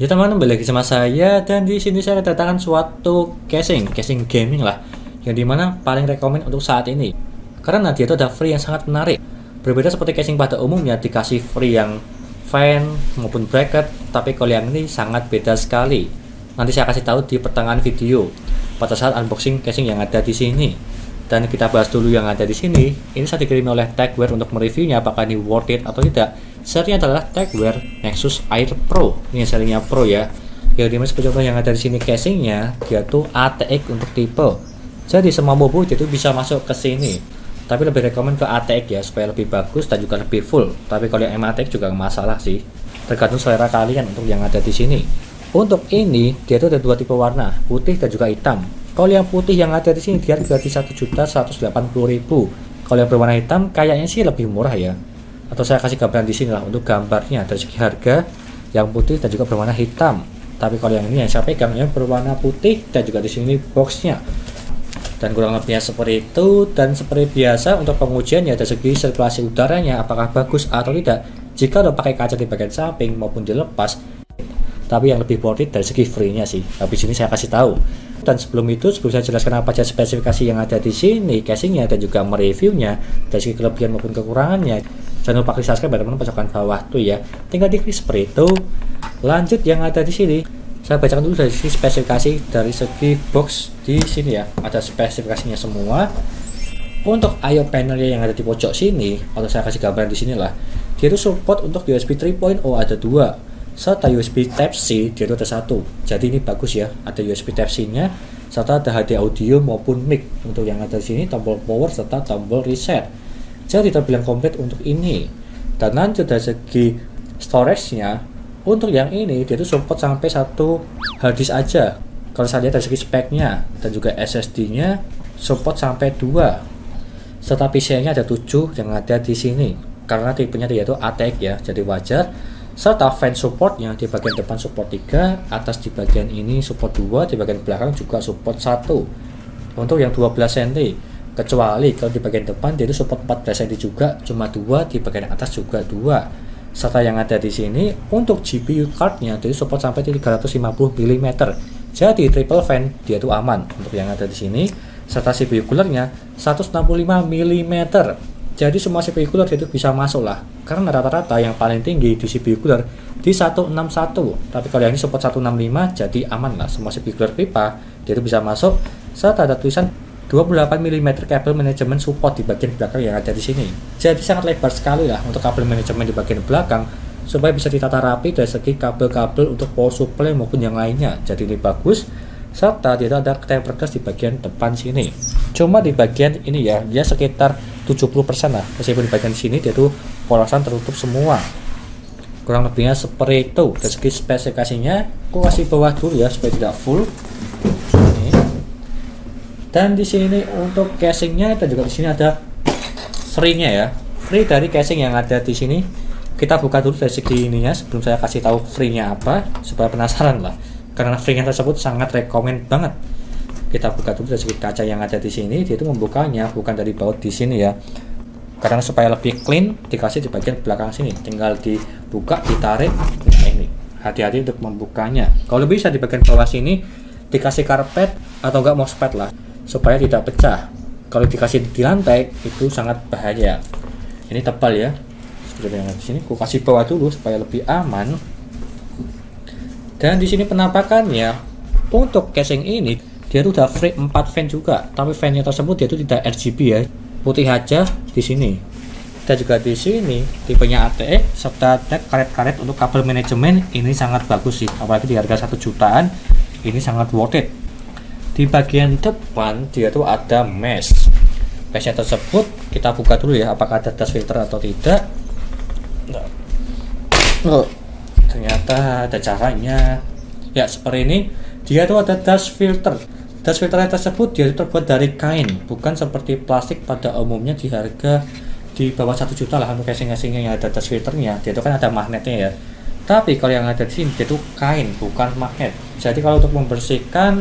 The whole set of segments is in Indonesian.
Ya teman, kembali lagi sama saya, dan di sini saya kedatangan suatu casing gaming lah, yang dimana paling rekomend untuk saat ini, karena dia itu ada free yang sangat menarik. Berbeda seperti casing pada umumnya dikasih free yang fan maupun bracket, tapi kalau yang ini sangat beda sekali. Nanti saya kasih tahu di pertengahan video pada saat unboxing casing yang ada di sini. Dan kita bahas dulu yang ada di sini. Ini saya dikirim oleh Techwear untuk mereviewnya apakah ini worth it atau tidak. Serinya adalah Techwear Nexus Air Pro. Ini serinya Pro ya. Yang dimana seperti contoh yang ada di sini casingnya, dia tuh ATX untuk tipe. Jadi semua mobil itu bisa masuk ke sini. Tapi lebih rekomend ke ATX ya, supaya lebih bagus dan juga lebih full. Tapi kalau yang MATX juga nggak masalah sih. Tergantung selera kalian untuk yang ada di sini. Untuk ini dia tuh ada dua tipe warna, putih dan juga hitam. Kalau yang putih yang ada di sini dia harga di 1.180.000. Kalau yang berwarna hitam kayaknya sih lebih murah ya. Atau saya kasih gambaran di sini lah untuk gambarnya dari segi harga, yang putih dan juga berwarna hitam. Tapi kalau yang ini yang saya pegang yang berwarna putih dan juga di sini boxnya. Dan kurang lebihnya seperti itu. Dan seperti biasa untuk pengujiannya dari segi sirkulasi udaranya apakah bagus atau tidak. Jika udah pakai kaca di bagian samping maupun dilepas. Tapi yang lebih worth it dari segi free-nya sih. Habis ini saya kasih tahu. Dan sebelum saya jelaskan apa saja spesifikasi yang ada di sini, casingnya dan juga mereviewnya dari segi kelebihan maupun kekurangannya. Jangan lupa klik subscribe teman-teman pojokan bawah tuh ya. Tinggal diklik seperti itu. Lanjut yang ada di sini. Saya bacakan dulu dari segi spesifikasi dari segi box di sini ya. Ada spesifikasinya semua. Untuk I/O panelnya yang ada di pojok sini, atau saya kasih gambaran di sini lah. Dia itu support untuk USB 3.0 ada 2. Serta USB Type-C dia itu ada 1. Jadi ini bagus ya, ada USB Type-C-nya serta ada HD audio maupun mic. Untuk yang ada di sini tombol power serta tombol reset. Jadi terbilang komplit untuk ini. Dan lanjut dari segi storage-nya, untuk yang ini dia itu support sampai 1 harddisk aja. Kalau saya lihat dari segi speknya dan juga SSD-nya support sampai 2. Serta PCIe-nya ada 7 yang ada di sini. Karena tipenya dia itu ATX ya, jadi wajar. Serta fan supportnya di bagian depan support 3, atas di bagian ini support 2, di bagian belakang juga support 1 untuk yang 12 cm. Kecuali kalau di bagian depan dia itu support 14 cm juga, cuma 2, di bagian atas juga 2. Serta yang ada di sini untuk GPU cardnya dia support sampai 350 mm. Jadi triple fan dia itu aman untuk yang ada di sini. Serta CPU coolernya 165 mm. Jadi semua CPU cooler itu bisa masuk lah. Karena rata-rata yang paling tinggi di CPU cooler di 161. Tapi kalau yang ini support 165 jadi aman lah. Semua CPU cooler pipa dia itu bisa masuk. Serta ada tulisan 28 mm kabel manajemen support di bagian belakang yang ada di sini. Jadi sangat lebar sekali lah untuk kabel manajemen di bagian belakang supaya bisa ditata rapi dari segi kabel-kabel untuk power supply maupun yang lainnya. Jadi ini bagus. Serta dia ada tempered glass di bagian depan sini. Cuma di bagian ini ya, dia sekitar 70% lah. Meskipun di bagian sini dia tuh polasan tertutup semua. Kurang lebihnya seperti itu. Dari segi spesifikasinya, aku kasih bawah dulu ya supaya tidak full. Ini. Dan di sini untuk casingnya dan juga di sini ada free-nya ya. Free dari casing yang ada di sini. Kita buka dulu dari segi ininya sebelum saya kasih tahu free-nya apa supaya penasaran lah. Karena free-nya tersebut sangat rekomend banget. Kita buka dulu dari segi kaca yang ada di sini. Dia itu membukanya bukan dari baut di sini ya. Karena supaya lebih clean dikasih di bagian belakang sini. Tinggal dibuka, ditarik. Nah ini. Hati-hati untuk membukanya. Kalau bisa di bagian bawah sini dikasih karpet atau enggak mousepad lah supaya tidak pecah. Kalau dikasih di lantai itu sangat bahaya. Ini tebal ya. Seperti yang ada di sini. Aku kasih bawah dulu supaya lebih aman. Dan di sini penampakannya untuk casing ini dia tuh udah free 4 fan juga, tapi fan-nya tersebut dia tuh tidak RGB ya, putih aja di sini. Dan juga di sini tipenya ATX serta karet-karet untuk kabel manajemen ini sangat bagus sih, apalagi di harga 1 jutaan ini sangat worth it. Di bagian depan dia tuh ada mesh. Meshnya tersebut kita buka dulu ya, apakah ada dust filter atau tidak. Ternyata ada caranya ya, seperti ini. Dia tuh ada dust filter. Dust filternya tersebut dia terbuat dari kain, bukan seperti plastik pada umumnya di harga di bawah 1 juta lah untuk casing-casingnya yang ada dust filternya. Dia itu kan ada magnetnya ya, tapi kalau yang ada di sini dia itu kain bukan magnet. Jadi kalau untuk membersihkan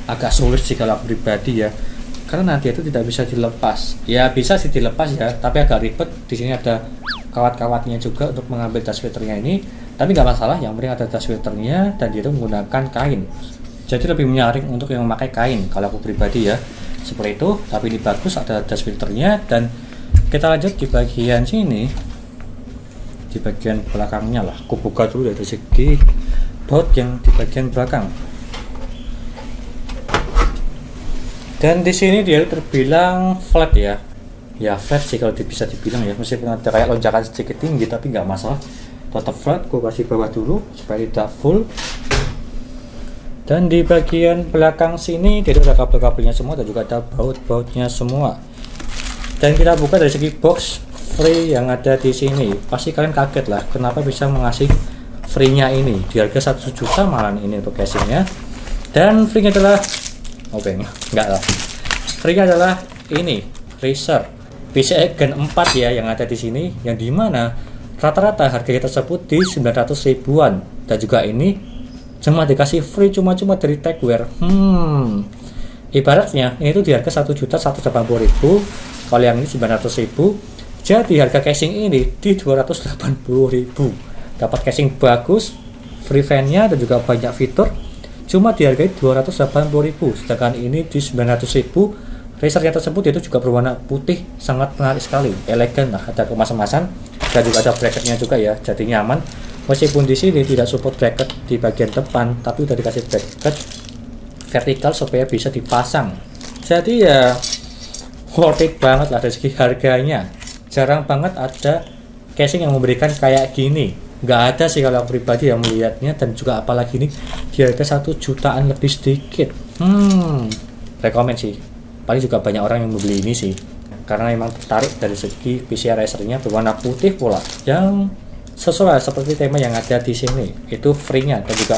agak sulit sih kalau aku pribadi ya, karena dia itu tidak bisa dilepas. Ya bisa sih dilepas ya, tapi agak ribet. Di sini ada kawat-kawatnya juga untuk mengambil dust filternya ini. Tapi nggak masalah, yang penting ada dust filternya dan dia itu menggunakan kain. Jadi lebih menyaring untuk yang memakai kain kalau aku pribadi ya. Seperti itu, tapi ini bagus ada dust filternya. Dan kita lanjut di bagian sini, di bagian belakangnya lah. Aku buka dulu dari segi baut yang di bagian belakang. Dan di sini dia terbilang flat ya. Ya flat sih kalau bisa dibilang ya, meskipun ada kayak lonjakan sedikit tinggi tapi nggak masalah, tetap flat. Aku kasih bawah dulu supaya tidak full. Dan di bagian belakang sini dia ada kabel-kabelnya semua dan juga ada baut-bautnya semua. Dan kita buka dari segi box free yang ada di sini. Pasti kalian kaget lah kenapa bisa mengasih free-nya ini di harga 1 juta malah ini untuk casingnya. Dan free-nya adalah enggak lah. Free-nya adalah ini Razer PCI Gen 4 ya yang ada di sini, yang dimana rata-rata harganya tersebut di 900 ribuan. Dan juga ini cuma dikasih free cuma-cuma dari Techwear. Ibaratnya ini tuh di harga 1.180.000, kalau yang ini 900.000. Jadi harga casing ini di 280.000. Dapat casing bagus, free fan-nya dan juga banyak fitur, cuma dihargai 280.000. Sedangkan ini di 900.000. Razernya tersebut itu juga berwarna putih, sangat menarik sekali, elegan lah, ada kemas-kemasan dan juga ada bracketnya juga ya, jadi nyaman. Meskipun di sini tidak support bracket di bagian depan, tapi udah dikasih bracket vertikal supaya bisa dipasang. Jadi ya worth it banget lah dari segi harganya. Jarang banget ada casing yang memberikan kayak gini. Nggak ada sih kalau pribadi yang melihatnya, dan juga apalagi ini di harga 1 jutaan lebih sedikit. Rekomen sih. Paling juga banyak orang yang membeli ini sih, karena memang tertarik dari segi PCI Razernya berwarna putih pula, yang sesuai seperti tema yang ada di sini. Itu free-nya dan juga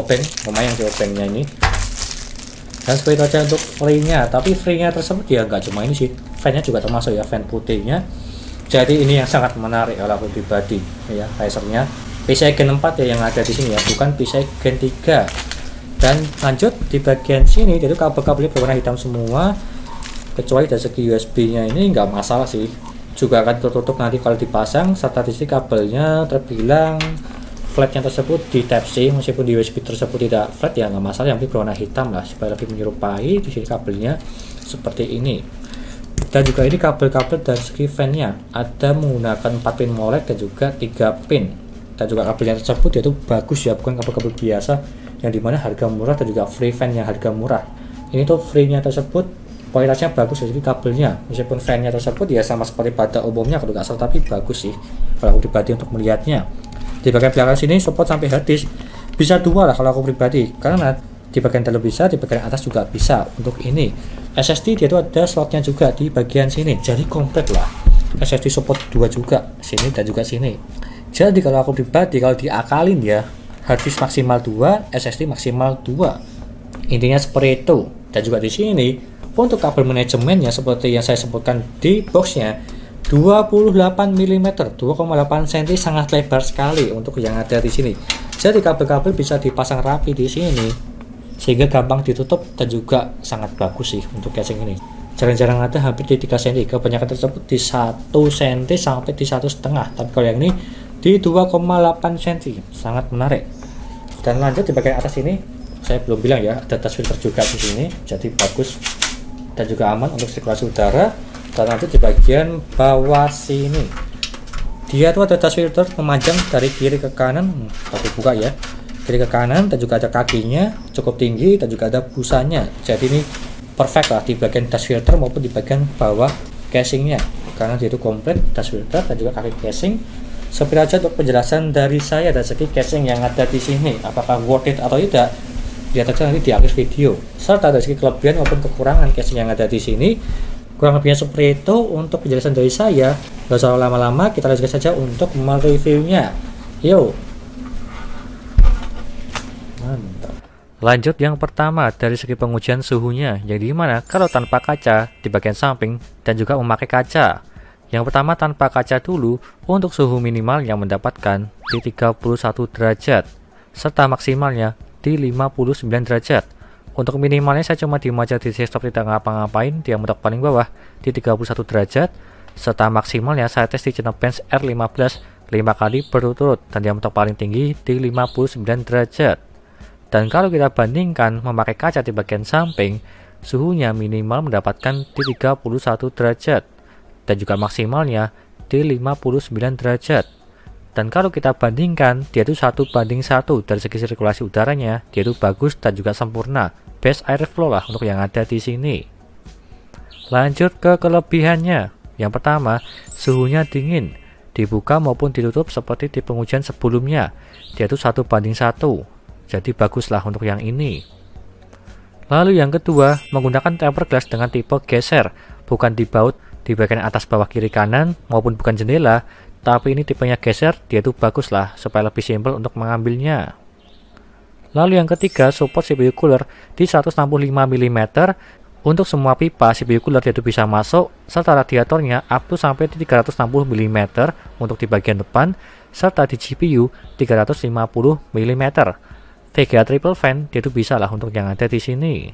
obeng, lumayan di obengnya ini. Dan seperti itu aja untuk free-nya. Tapi free-nya tersebut ya nggak cuma ini sih, fan-nya juga termasuk ya, fan putihnya. Jadi ini yang sangat menarik kalau aku pribadi ya, Razernya PCI Gen 4 ya yang ada di sini ya, bukan PCI Gen 3. Dan lanjut di bagian sini, itu kabel-kabelnya berwarna hitam semua, kecuali dari segi USB-nya ini nggak masalah sih, juga akan tertutup nanti kalau dipasang. Serta di sini kabelnya terbilang flatnya tersebut di Type C, meskipun di USB tersebut tidak flat ya nggak masalah, yang berwarna hitam lah supaya lebih menyerupai. Di sini kabelnya seperti ini. Dan juga ini kabel-kabel dari segi fan-nya ada menggunakan 4 pin molek dan juga 3 pin. Dan juga kabelnya tersebut yaitu bagus ya, bukan kabel-kabel biasa yang dimana harga murah dan juga free fan yang harga murah. Ini tuh free-nya tersebut kualitasnya bagus dari kabelnya, meskipun fan-nya tersebut ya sama seperti pada umumnya kalau nggak salah, tapi bagus sih kalau aku pribadi untuk melihatnya. Di bagian belakang sini support sampai hard disk, bisa 2 lah kalau aku pribadi, karena di bagian dalam bisa, di bagian atas juga bisa. Untuk ini SSD dia itu ada slotnya juga di bagian sini, jadi komplit lah. SSD support 2 juga sini dan juga sini. Jadi kalau aku pribadi, kalau diakalin ya, harddisk maksimal 2, SSD maksimal 2. Intinya seperti itu. Dan juga di sini untuk kabel manajemennya seperti yang saya sebutkan di boxnya, 28 mm, 2,8 cm, sangat lebar sekali untuk yang ada di sini. Jadi kabel-kabel bisa dipasang rapi di sini sehingga gampang ditutup dan juga sangat bagus sih untuk casing ini. Jarang-jarang ada hampir di 3 cm, kebanyakan tersebut di 1 cm sampai di 1,5. Tapi kalau yang ini di 2,8 cm, sangat menarik. Dan lanjut di bagian atas ini, saya belum bilang ya, ada dust filter juga di sini, jadi bagus dan juga aman untuk sirkulasi udara. Dan lanjut di bagian bawah sini, dia tuh ada dust filter memanjang dari kiri ke kanan. Aku buka ya, kiri ke kanan, dan juga ada kakinya cukup tinggi dan juga ada busanya. Jadi ini perfect lah di bagian dust filter maupun di bagian bawah casingnya, karena dia itu komplit dust filter dan juga kaki casing. Seperti aja untuk penjelasan dari saya dari segi casing yang ada di sini, apakah worth it atau tidak, lihat aja nanti di akhir video. Serta dari segi kelebihan maupun kekurangan casing yang ada di sini, kurang lebihnya seperti itu untuk penjelasan dari saya. Gak usah lama-lama, kita lanjutkan saja untuk mereviewnya. Yo, mantap. Lanjut yang pertama dari segi pengujian suhunya, yang dimana kalau tanpa kaca di bagian samping dan juga memakai kaca. Yang pertama tanpa kaca dulu, untuk suhu minimal yang mendapatkan di 31 derajat serta maksimalnya di 59 derajat. Untuk minimalnya saya cuma diem aja di desktop, tidak ngapa-ngapain, dia mentok paling bawah di 31 derajat serta maksimalnya saya tes di Genebench R15 5 kali berturut-turut dan diameter paling tinggi di 59 derajat. Dan kalau kita bandingkan memakai kaca di bagian samping, suhunya minimal mendapatkan di 31 derajat dan juga maksimalnya di 59 derajat. Dan kalau kita bandingkan, dia itu 1:1 dari segi sirkulasi udaranya, dia itu bagus dan juga sempurna. Best airflow lah untuk yang ada di sini. Lanjut ke kelebihannya. Yang pertama, suhunya dingin. Dibuka maupun ditutup seperti di pengujian sebelumnya. Dia itu 1:1. Jadi baguslah untuk yang ini. Lalu yang kedua, menggunakan tempered glass dengan tipe geser, bukan dibaut di bagian atas bawah kiri kanan maupun bukan jendela, tapi ini tipenya geser, dia itu baguslah supaya lebih simpel untuk mengambilnya. Lalu yang ketiga, support CPU cooler di 165 mm. Untuk semua pipa CPU cooler dia itu bisa masuk, serta radiatornya up to sampai di 360 mm untuk di bagian depan, serta di GPU 350 mm. VGA triple fan dia itu bisa lah untuk yang ada di sini.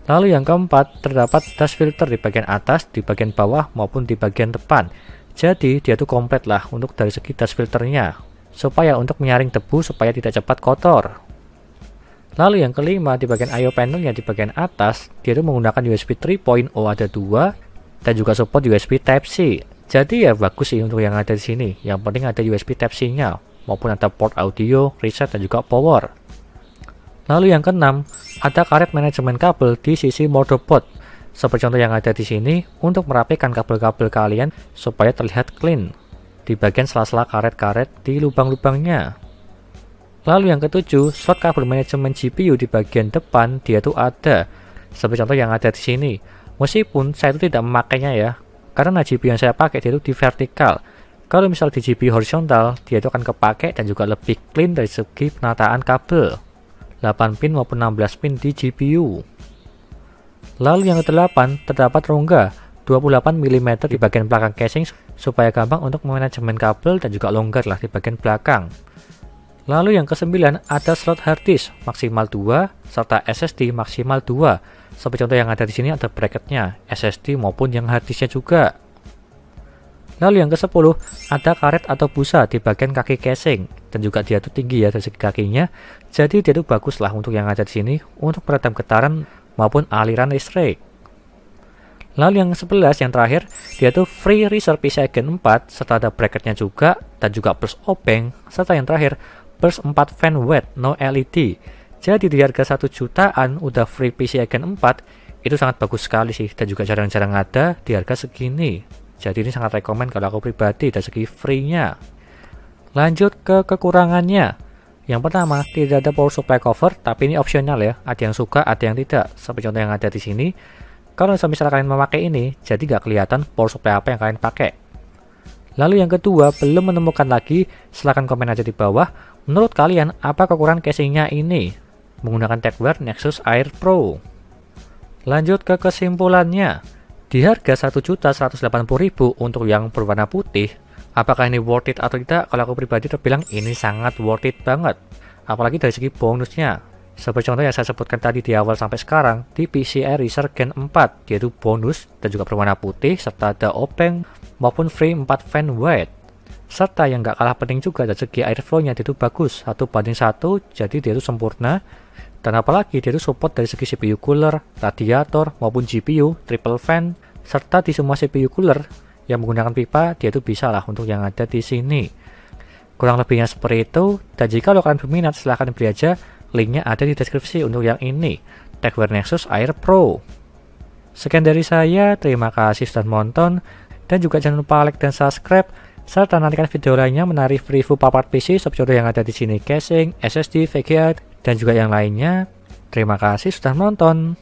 Lalu yang keempat, terdapat dust filter di bagian atas, di bagian bawah maupun di bagian depan. Jadi dia itu komplit lah untuk dari segi dust filternya, supaya untuk menyaring debu supaya tidak cepat kotor. Lalu yang kelima, di bagian I/O panelnya di bagian atas, dia itu menggunakan USB 3.0 ada 2 dan juga support USB Type-C. Jadi ya bagus sih untuk yang ada di sini. Yang penting ada USB Type-C-nya maupun ada port audio, reset dan juga power. Lalu yang keenam, ada karet manajemen kabel di sisi motherboard. Seperti contoh yang ada di sini untuk merapikan kabel-kabel kalian supaya terlihat clean di bagian sela-sela karet-karet di lubang-lubangnya. Lalu yang ketujuh, slot kabel manajemen GPU di bagian depan dia tuh ada. Seperti contoh yang ada di sini. Meskipun saya itu tidak memakainya ya, karena GPU yang saya pakai dia itu di vertikal. Kalau misal di GPU horizontal, dia itu akan kepake dan juga lebih clean dari segi penataan kabel. 8 pin maupun 16 pin di GPU. Lalu yang ke-8, terdapat rongga 28 mm di bagian belakang casing supaya gampang untuk memanajemen kabel dan juga longgar lah di bagian belakang. Lalu yang ke-9, ada slot hard disk maksimal 2 serta SSD maksimal 2. Seperti contoh yang ada di sini ada bracketnya, SSD maupun yang hard disknya juga. Lalu yang ke-10, ada karet atau busa di bagian kaki casing dan juga dia itu tinggi ya dari segi kakinya. Jadi dia itu bagus lah untuk yang ada di sini untuk peredam getaran maupun aliran listrik. Lalu yang ke-11 yang terakhir, dia itu free reserve PCI Gen 4 serta ada bracketnya juga dan juga plus obeng serta yang terakhir plus 4 fan wet no LED. Jadi di harga 1 jutaan udah free PCI Gen 4 itu sangat bagus sekali sih dan juga jarang-jarang ada di harga segini. Jadi ini sangat rekomen kalau aku pribadi dari segi free-nya. Lanjut ke kekurangannya. Yang pertama, tidak ada power supply cover, tapi ini opsional ya. Ada yang suka, ada yang tidak. Seperti contoh yang ada di sini. Kalau misalnya kalian memakai ini, jadi nggak kelihatan power supply apa yang kalian pakai. Lalu yang kedua, belum menemukan lagi, silahkan komen aja di bawah. Menurut kalian, apa kekurangan casingnya ini? Menggunakan Tecware Nexus Air Pro. Lanjut ke kesimpulannya. Di harga 1.180.000 untuk yang berwarna putih, apakah ini worth it atau tidak? Kalau aku pribadi terbilang ini sangat worth it banget. Apalagi dari segi bonusnya. Seperti contoh yang saya sebutkan tadi di awal sampai sekarang, di PCI Racer Gen 4, yaitu bonus dan juga berwarna putih, serta ada obeng maupun free 4 fan wide. Serta yang gak kalah penting juga dari segi airflow-nya itu bagus, 1:1, jadi dia itu sempurna. Dan apalagi dia itu support dari segi CPU cooler, radiator, maupun GPU, triple fan, serta di semua CPU cooler yang menggunakan pipa, dia itu bisa lah untuk yang ada di sini. Kurang lebihnya seperti itu, dan jika kalian berminat silahkan beli aja, linknya ada di deskripsi untuk yang ini, Tecware Nexus Air Pro. Sekian dari saya, terima kasih sudah menonton, dan juga jangan lupa like dan subscribe, serta nantikan video lainnya menarik review part PC seperti yang ada di sini, casing, SSD, VGA, dan juga yang lainnya. Terima kasih sudah menonton.